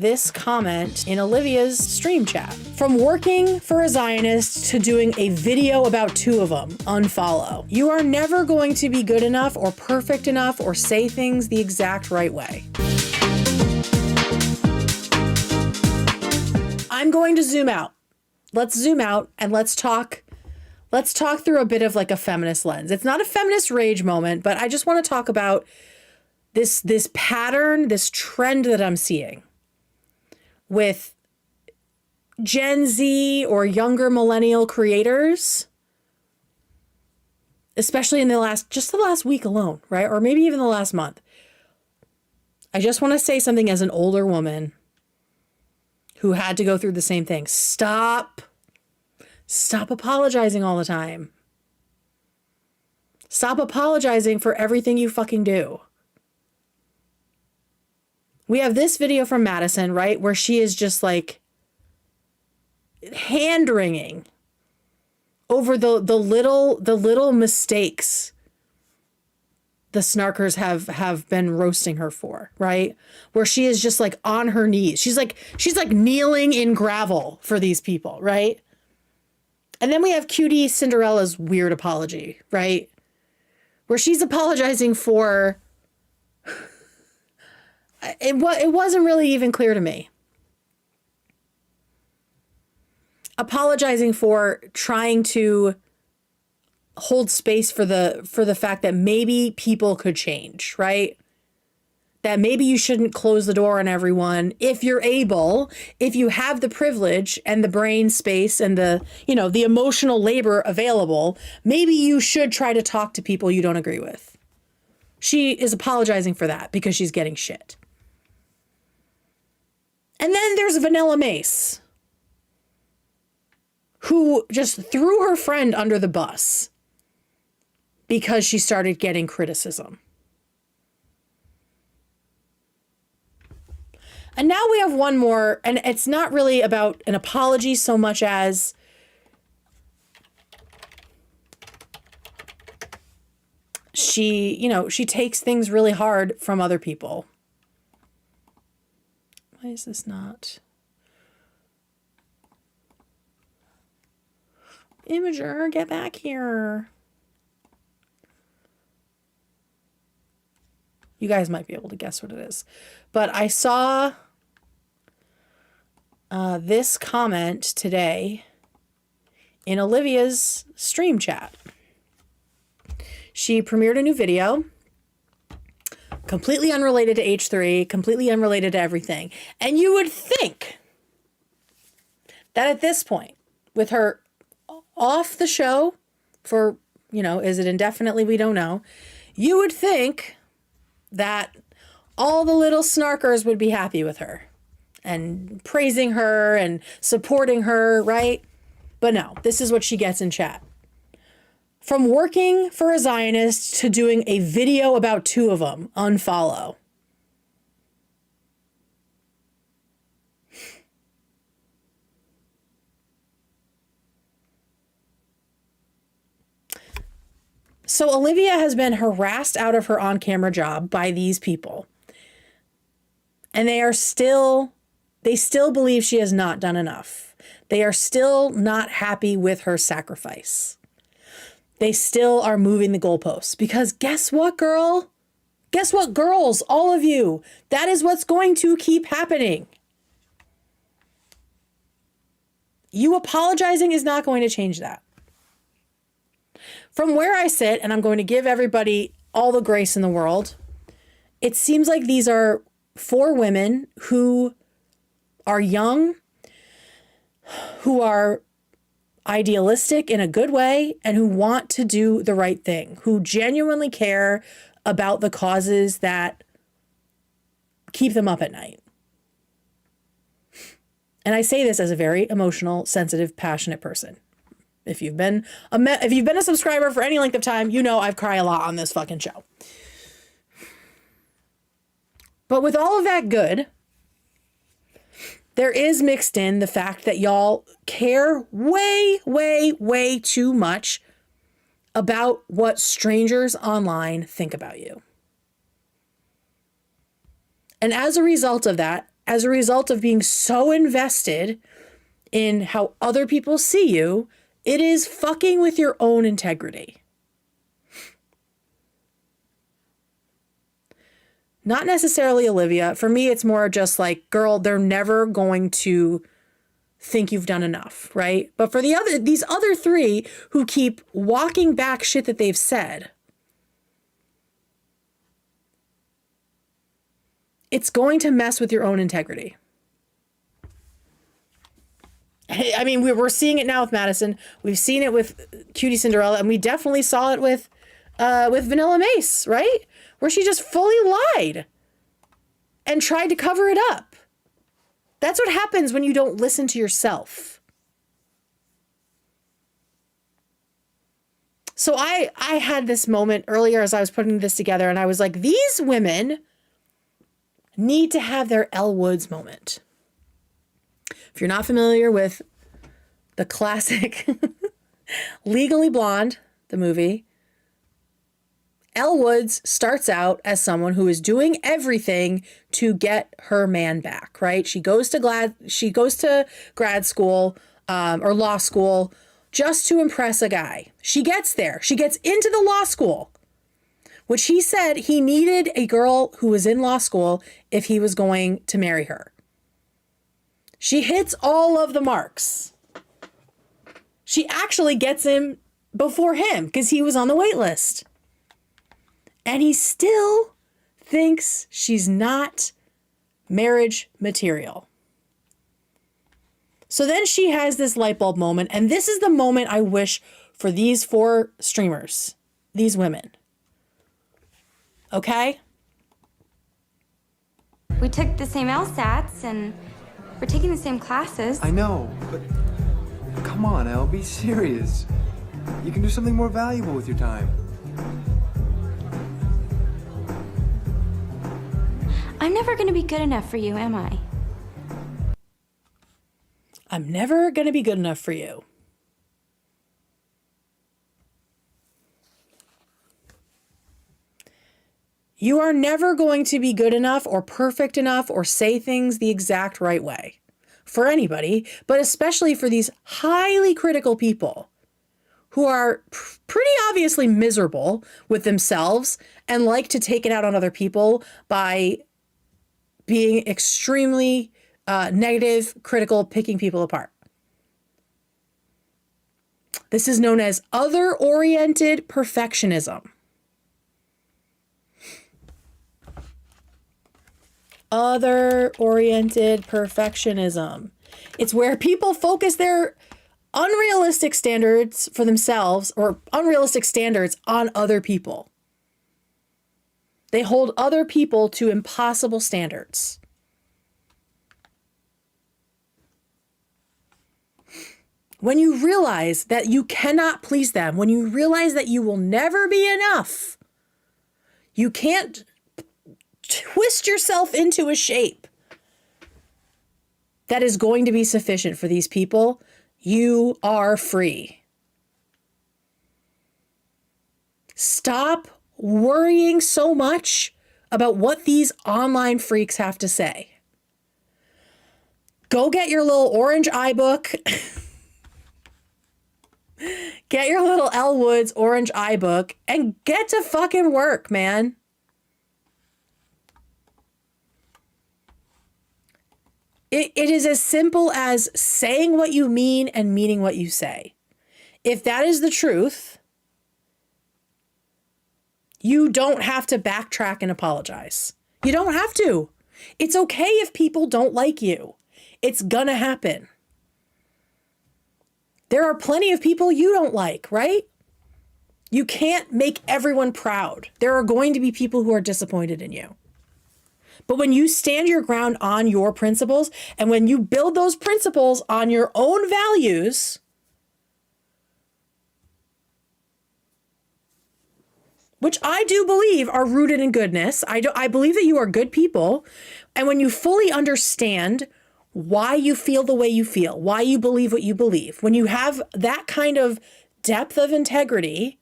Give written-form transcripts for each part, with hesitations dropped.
this comment in Olivia's stream chat. From working for a Zionist to doing a video about two of them, unfollow. You are never going to be good enough or perfect enough or say things the exact right way. I'm going to zoom out. Let's zoom out and let's talk through a bit of like a feminist lens. It's not a feminist rage moment, but I just want to talk about this pattern, this trend that I'm seeing with Gen Z or younger millennial creators, especially in the last week alone, right? Or maybe even the last month. I just want to say something as an older woman who had to go through the same thing. Stop apologizing all the time. Stop apologizing for everything you fucking do. We have this video from Madison, right? Where she is just like hand-wringing over the little mistakes the snarkers have been roasting her for, right? Where she is just like on her knees. She's like kneeling in gravel for these people, right? And then we have Cutie Cinderella's weird apology, right? Where she's apologizing for... It wasn't really even clear to me. Apologizing for trying to hold space for the fact that maybe people could change, right? That maybe you shouldn't close the door on everyone if you're able, if you have the privilege and the brain space and the emotional labor available, maybe you should try to talk to people you don't agree with. She is apologizing for that because she's getting shit. And then there's Vanilla Mace, who just threw her friend under the bus because she started getting criticism. And now we have one more, and it's not really about an apology so much as she takes things really hard from other people. Why is this not? Imager, get back here. You guys might be able to guess what it is. But I saw this comment today in Olivia's stream chat. She premiered a new video, completely unrelated to H3, completely unrelated to everything. And you would think that at this point, with her off the show for, is it indefinitely? We don't know. You would think that all the little snarkers would be happy with her and praising her and supporting her, right? But no, this is what she gets in chat. From working for a Zionist to doing a video about two of them, unfollow. So Olivia has been harassed out of her on-camera job by these people. And they still believe she has not done enough. They are still not happy with her sacrifice. They still are moving the goalposts because guess what, girl? Guess what, girls? All of you. That is what's going to keep happening. You apologizing is not going to change that. From where I sit, and I'm going to give everybody all the grace in the world, it seems like these are 4 women who are young, who are idealistic in a good way, and who want to do the right thing, who genuinely care about the causes that keep them up at night. And I say this as a very emotional, sensitive, passionate person. If you've been a subscriber for any length of time, you know I've cried a lot on this fucking show. But with all of that good, there is mixed in the fact that y'all care way, way, way too much about what strangers online think about you. And as a result of that, as a result of being so invested in how other people see you, it is fucking with your own integrity. Not necessarily Olivia. For me, it's more just like, girl, they're never going to think you've done enough, right? But for these other three who keep walking back shit that they've said, it's going to mess with your own integrity. I mean, we're seeing it now with Madison. We've seen it with Cutie Cinderella, and we definitely saw it with Vanilla Mace, right? Where she just fully lied and tried to cover it up. That's what happens when you don't listen to yourself. So I had this moment earlier as I was putting this together, and I was like, these women need to have their Elle Woods moment. If you're not familiar with the classic Legally Blonde, the movie, Elle Woods starts out as someone who is doing everything to get her man back, right? She goes to grad school or law school just to impress a guy. She gets there. She gets into the law school, which he said he needed a girl who was in law school if he was going to marry her. She hits all of the marks. She actually gets him before him because he was on the wait list. And he still thinks she's not marriage material. So then she has this light bulb moment. And this is the moment I wish for these 4 streamers, these women. Okay? We took the same LSATs and we're taking the same classes. I know, but come on, Elle, be serious. You can do something more valuable with your time. I'm never going to be good enough for you, am I? I'm never going to be good enough for you. You are never going to be good enough or perfect enough or say things the exact right way for anybody, but especially for these highly critical people who are pretty obviously miserable with themselves and like to take it out on other people by being extremely negative, critical, picking people apart. This is known as other-oriented perfectionism. Other-oriented perfectionism. It's where people focus their unrealistic standards for themselves or unrealistic standards on other people. They hold other people to impossible standards. When you realize that you cannot please them, when you realize that you will never be enough, you can't twist yourself into a shape that is going to be sufficient for these people, you are free. Stop worrying so much about what these online freaks have to say. Go get your little orange eye book. Get your little Elle Woods orange eye book and get to fucking work, man. It is as simple as saying what you mean and meaning what you say. If that is the truth, you don't have to backtrack and apologize. You don't have to. It's okay if people don't like you. It's gonna happen. There are plenty of people you don't like, right? You can't make everyone proud. There are going to be people who are disappointed in you. But when you stand your ground on your principles, and when you build those principles on your own values, which I do believe are rooted in goodness, I believe that you are good people, and when you fully understand why you feel the way you feel, why you believe what you believe, when you have that kind of depth of integrity,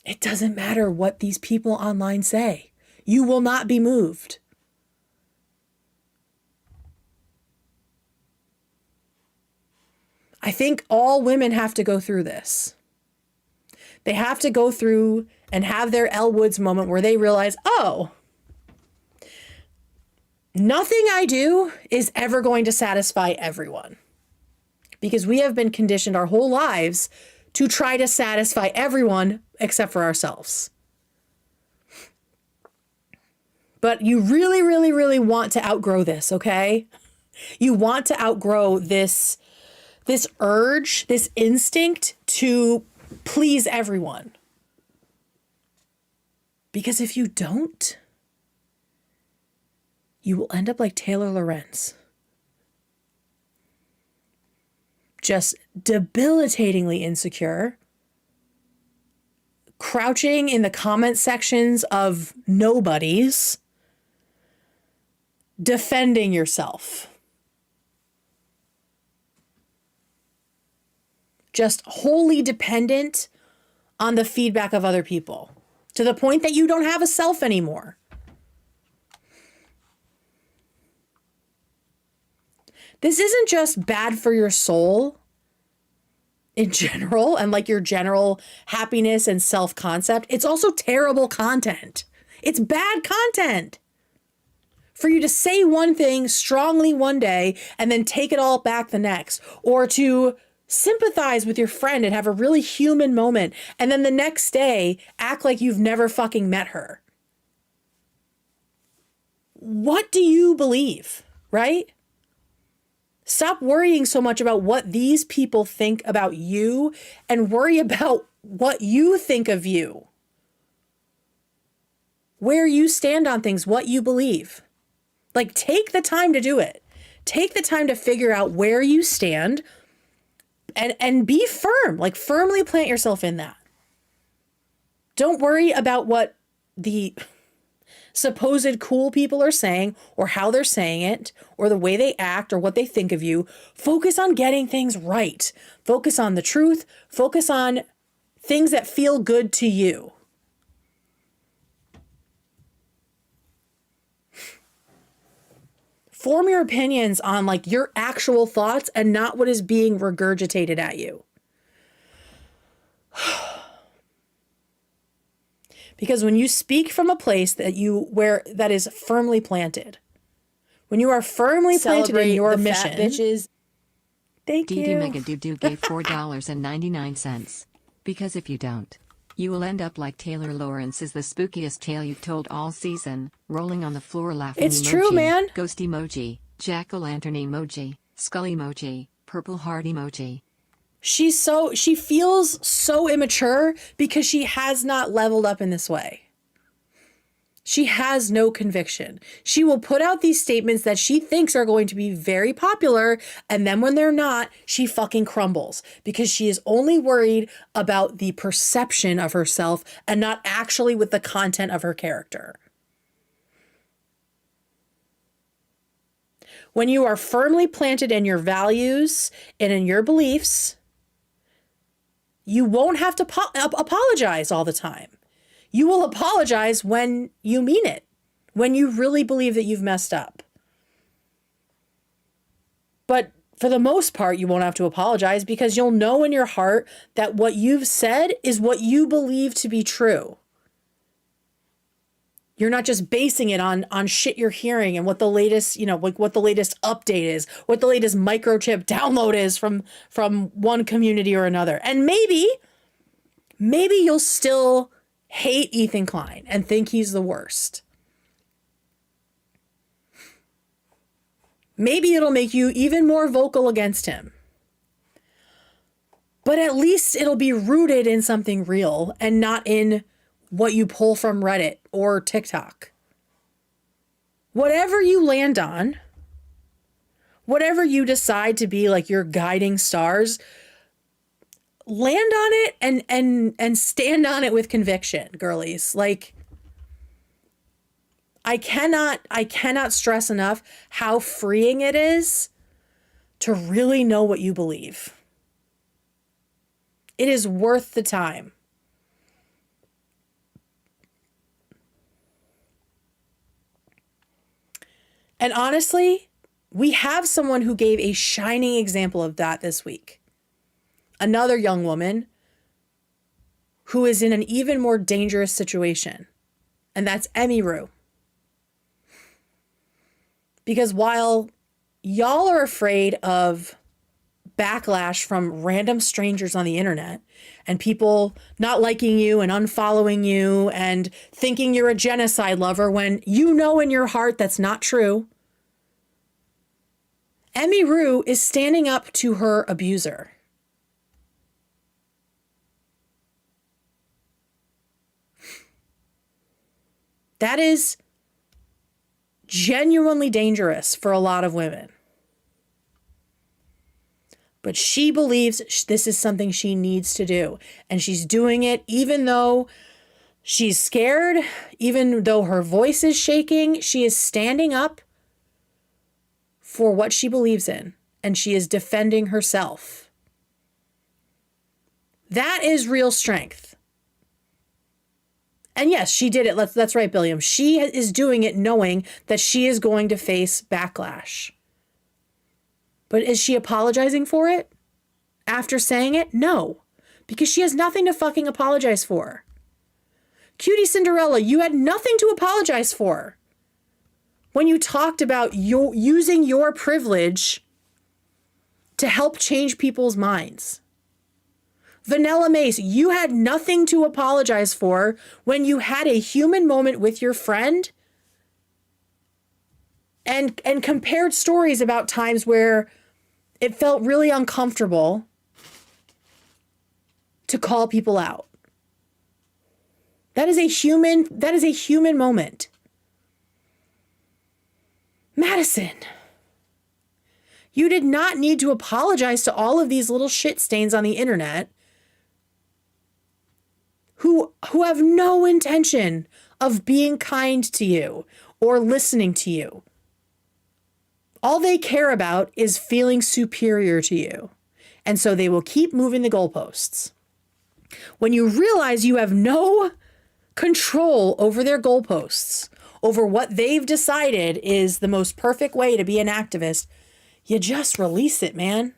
it doesn't matter what these people online say. You will not be moved. I think all women have to go through this. They have to go through and have their Elle Woods moment where they realize, oh, nothing I do is ever going to satisfy everyone. Because we have been conditioned our whole lives to try to satisfy everyone except for ourselves. But you really, really, really want to outgrow this, okay? You want to outgrow this urge, this instinct to please everyone. Because if you don't, you will end up like Taylor Lorenz. Just debilitatingly insecure, crouching in the comment sections of nobodies, defending yourself. Just wholly dependent on the feedback of other people, to the point that you don't have a self anymore. This isn't just bad for your soul in general and like your general happiness and self-concept. It's also terrible content. It's bad content. For you to say one thing strongly one day and then take it all back the next, or to sympathize with your friend and have a really human moment and then the next day act like you've never fucking met her. What do you believe, right? Stop worrying so much about what these people think about you and worry about what you think of you. Where you stand on things, what you believe. Like, take the time to do it. Take the time to figure out where you stand and be firm. Like, firmly plant yourself in that. Don't worry about what the supposed cool people are saying or how they're saying it or the way they act or what they think of you. Focus on getting things right. Focus on the truth. Focus on things that feel good to you. Form your opinions on like your actual thoughts and not what is being regurgitated at you. Because when you speak from a place that is firmly planted, when you are firmly planted in your mission, bitches. Thank you. Dee Mega Doo gave $4.99. Because if you don't, you will end up like Taylor Lawrence is the spookiest tale you've told all season, rolling on the floor laughing It's emoji, true, man. Ghost emoji, jack-o'-lantern emoji, skull emoji, purple heart emoji. She feels so immature because she has not leveled up in this way. She has no conviction. She will put out these statements that she thinks are going to be very popular, and then when they're not, she fucking crumbles because she is only worried about the perception of herself and not actually with the content of her character. When you are firmly planted in your values and in your beliefs, you won't have to apologize all the time. You will apologize when you mean it, when you really believe that you've messed up. But for the most part, you won't have to apologize because you'll know in your heart that what you've said is what you believe to be true. You're not just basing it on shit you're hearing and what the latest, what the latest update is, what the latest microchip download is from one community or another. And maybe you'll still hate Ethan Klein and think he's the worst. Maybe it'll make you even more vocal against him. But at least it'll be rooted in something real and not in what you pull from Reddit or TikTok. Whatever you land on, whatever you decide to be like your guiding stars, land on it and stand on it with conviction, girlies. Like, I cannot stress enough how freeing it is to really know what you believe. It is worth the time. And honestly, we have someone who gave a shining example of that this week. another young woman who is in an even more dangerous situation. And that's Emmy Rue. Because while y'all are afraid of backlash from random strangers on the internet and people not liking you and unfollowing you and thinking you're a genocide lover when you know in your heart that's not true, Emmy Rue is standing up to her abuser. That is genuinely dangerous for a lot of women. But she believes this is something she needs to do. And she's doing it even though she's scared, even though her voice is shaking. She is standing up for what she believes in. And she is defending herself. That is real strength. And yes, she did it. That's right, Billiam. She is doing it knowing that she is going to face backlash. But is she apologizing for it after saying it? No, because she has nothing to fucking apologize for. Cutie Cinderella, you had nothing to apologize for when you talked about using your privilege to help change people's minds. Vanilla Mace, you had nothing to apologize for when you had a human moment with your friend and compared stories about times where it felt really uncomfortable to call people out. That is a human moment. Madison, you did not need to apologize to all of these little shit stains on the internet who have no intention of being kind to you or listening to you. All they care about is feeling superior to you. And so they will keep moving the goalposts. When you realize you have no control over their goalposts, over what they've decided is the most perfect way to be an activist, you just release it, man.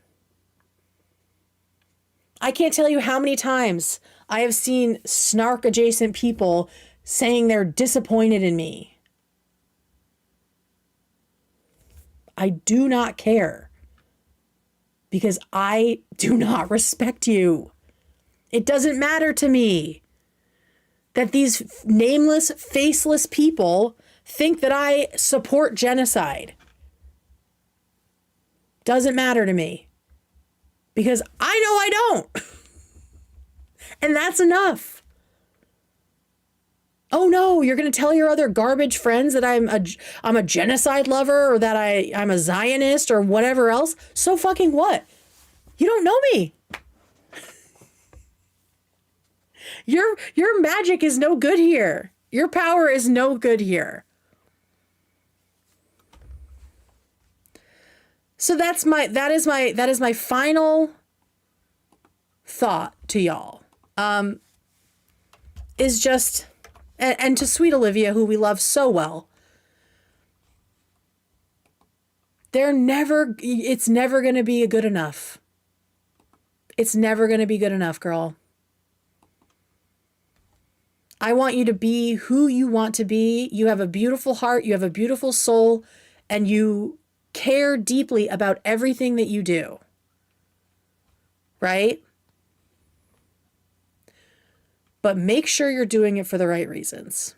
I can't tell you how many times I have seen snark adjacent people saying they're disappointed in me. I do not care because I do not respect you. It doesn't matter to me that these nameless, faceless people think that I support genocide. Doesn't matter to me because I know I don't. And that's enough. Oh no, you're going to tell your other garbage friends that I'm a genocide lover or that I'm a Zionist or whatever else. So fucking what? You don't know me. Your magic is no good here. Your power is no good here. So that is my final thought to y'all. Is just and to sweet Olivia, who we love so well. It's never going to be good enough. It's never going to be good enough, girl. I want you to be who you want to be. You have a beautiful heart. You have a beautiful soul. And you care deeply about everything that you do. Right? But make sure you're doing it for the right reasons.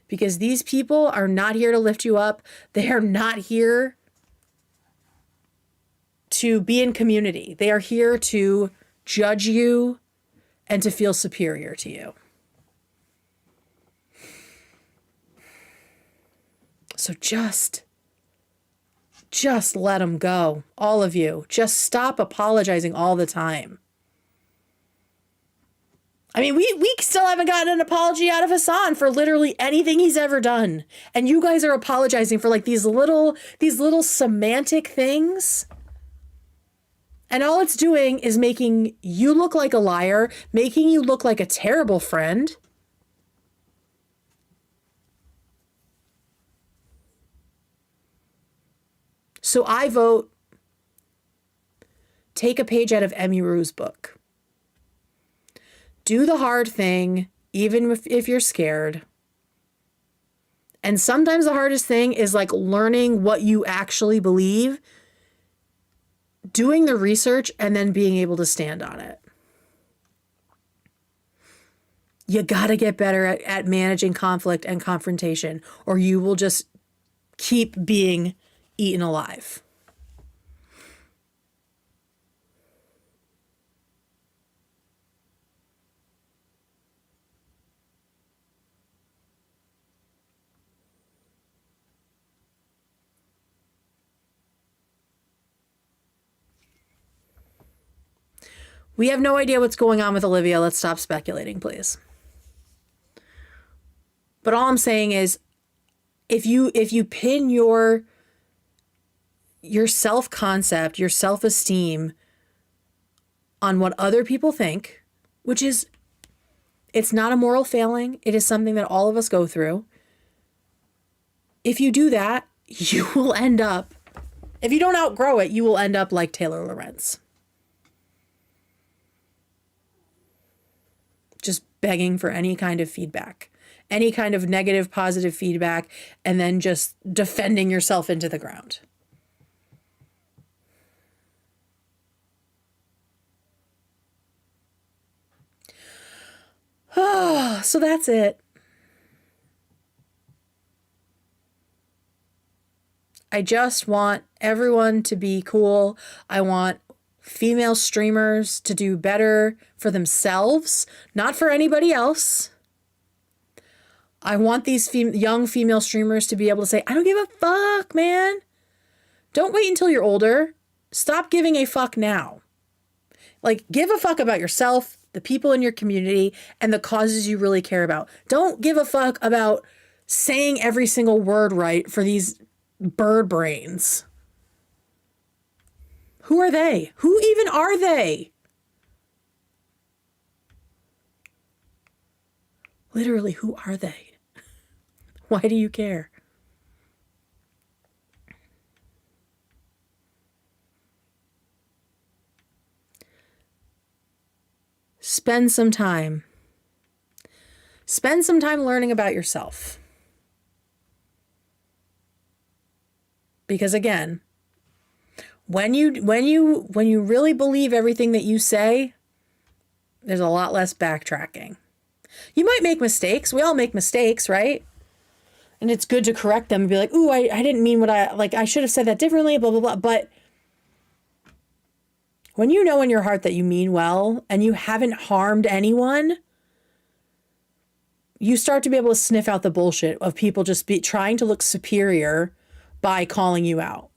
Because these people are not here to lift you up. They are not here to be in community. They are here to judge you and to feel superior to you. So just let them go. All of you. Just stop apologizing all the time. I mean, we still haven't gotten an apology out of Hassan for literally anything he's ever done. And you guys are apologizing for like these little semantic things. And all it's doing is making you look like a liar, making you look like a terrible friend. So I vote take a page out of Emiru's book. Do the hard thing, even if you're scared. And sometimes the hardest thing is like learning what you actually believe, doing the research, and then being able to stand on it. You got to get better at managing conflict and confrontation, or you will just keep being eaten alive. We have no idea what's going on with Olivia. Let's stop speculating, please. But all I'm saying is, if you pin your self-concept, your self-esteem on what other people think, which is, it's not a moral failing. It is something that all of us go through. If you do that, you will end up, if you don't outgrow it, you will end up like Taylor Lorenz. Just begging for any kind of feedback, any kind of negative, positive feedback, and then just defending yourself into the ground. Oh, so that's it. I just want everyone to be cool. I want female streamers to do better for themselves, not for anybody else. I want these young female streamers to be able to say, I don't give a fuck, man. Don't wait until you're older. Stop giving a fuck now. Like, give a fuck about yourself, the people in your community, and the causes you really care about. Don't give a fuck about saying every single word right for these bird brains. Who are they? Who even are they? Literally, who are they? Why do you care? Spend some time. Spend some time learning about yourself. Because again, when you really believe everything that you say, there's a lot less backtracking. You might make mistakes. We all make mistakes, right? And it's good to correct them and be like, ooh, I didn't mean what I should have said that differently, blah, blah, blah. But when you know in your heart that you mean well and you haven't harmed anyone, you start to be able to sniff out the bullshit of people just trying to look superior by calling you out.